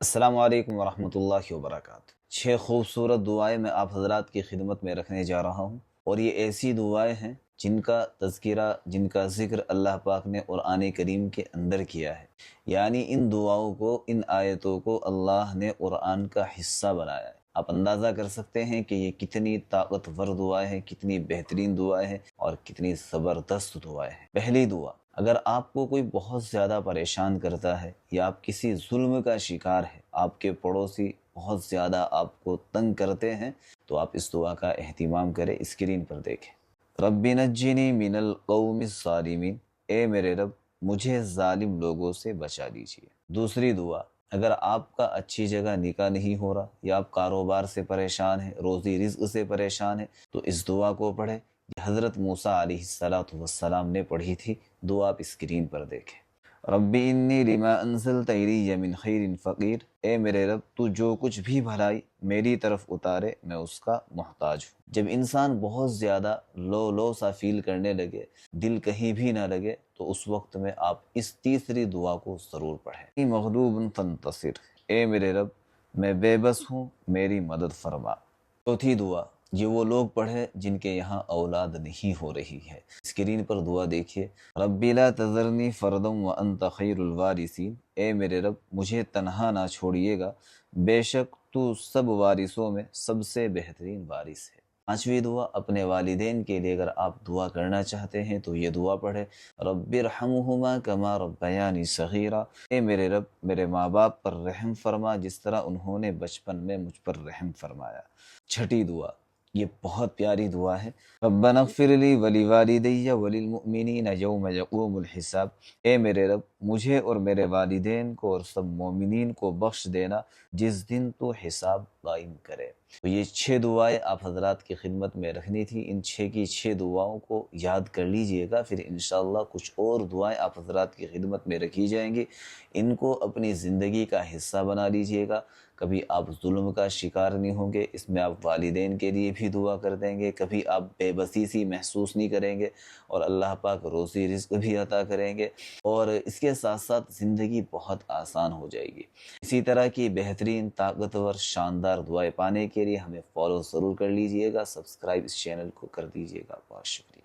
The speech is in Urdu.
السلام علیکم ورحمۃ اللہ وبرکاتہ۔ 6 خوبصورت دعائیں میں آپ حضرات کی خدمت میں رکھنے جا رہا ہوں، اور یہ ایسی دعائیں ہیں جن کا تذکرہ، جن کا ذکر اللہ پاک نے قرآن کریم کے اندر کیا ہے۔ یعنی ان دعاؤں کو، ان آیتوں کو اللہ نے قرآن کا حصہ بنایا ہے۔ آپ اندازہ کر سکتے ہیں کہ یہ کتنی طاقتور دعائیں ہیں، کتنی بہترین دعائیں ہیں اور کتنی زبردست دعائیں ہیں۔ پہلی دعا، اگر آپ کو کوئی بہت زیادہ پریشان کرتا ہے یا آپ کسی ظلم کا شکار ہے، آپ کے پڑوسی بہت زیادہ آپ کو تنگ کرتے ہیں، تو آپ اس دعا کا اہتمام کریں۔ اسکرین پر دیکھیں۔ رب نجنی من القوم الظالمین، اے میرے رب مجھے ظالم لوگوں سے بچا لیجیے۔ دوسری دعا، اگر آپ کا اچھی جگہ نکاح نہیں ہو رہا یا آپ کاروبار سے پریشان ہیں، روزی رزق سے پریشان ہیں، تو اس دعا کو پڑھیں۔ یہ حضرت موسیٰ علیہ السلام نے پڑھی تھی۔ دعا آپ اسکرین پر دیکھیں۔ رب انی لما انزلت الی من خیر فقیر، اے میرے رب تو جو کچھ بھی بھلائی میری طرف اتارے میں اس کا محتاج ہوں۔ جب انسان بہت زیادہ لو سا فیل کرنے لگے، دل کہیں بھی نہ لگے، تو اس وقت میں آپ اس تیسری دعا کو ضرور پڑھیں۔ مغلوب فانتصر، اے میرے رب میں بے بس ہوں، میری مدد فرما۔ چوتھی دعا، یہ وہ لوگ پڑھے جن کے یہاں اولاد نہیں ہو رہی ہے۔ اسکرین پر دعا دیکھیے۔ رب لا تذرنی فردا وانت خیر الوارثین، اے میرے رب مجھے تنہا نہ چھوڑیے گا، بے شک تو سب وارثوں میں سب سے بہترین وارث ہے۔ پانچویں دعا، اپنے والدین کے لیے اگر آپ دعا کرنا چاہتے ہیں تو یہ دعا پڑھے۔ رب ارحمہما کما ربیانی صغیرا، اے میرے رب میرے ماں باپ پر رحم فرما جس طرح انہوں نے بچپن میں مجھ پر رحم فرمایا۔ چھٹی دعا، یہ بہت پیاری دعا ہے۔ ربنا اغفر لی ولوالدی وللمؤمنین یوم یقوم الحساب، اے میرے رب مجھے اور میرے والدین کو اور سب مومنین کو بخش دینا جس دن تو حساب قائم کرے۔ تو یہ 6 دعائیں آپ حضرات کی خدمت میں رکھنی تھی۔ ان 6 کی 6 دعاؤں کو یاد کر لیجئے گا، پھر انشاءاللہ کچھ اور دعائیں آپ حضرات کی خدمت میں رکھی جائیں گی۔ ان کو اپنی زندگی کا حصہ بنا لیجئے گا۔ کبھی آپ ظلم کا شکار نہیں ہوں گے، اس میں آپ والدین کے لیے بھی دعا کر دیں گے، کبھی آپ بے بسی سی محسوس نہیں کریں گے، اور اللہ پاک روزی رزق بھی عطا کریں گے، اور اس کے ساتھ ساتھ زندگی بہت آسان ہو جائے گی۔ اسی طرح کی بہترین، طاقتور، شاندار دعائیں پانے کے لیے ہمیں فالو ضرور کر لیجئے گا، سبسکرائب اس چینل کو کر دیجئے گا۔ بہت شکریہ۔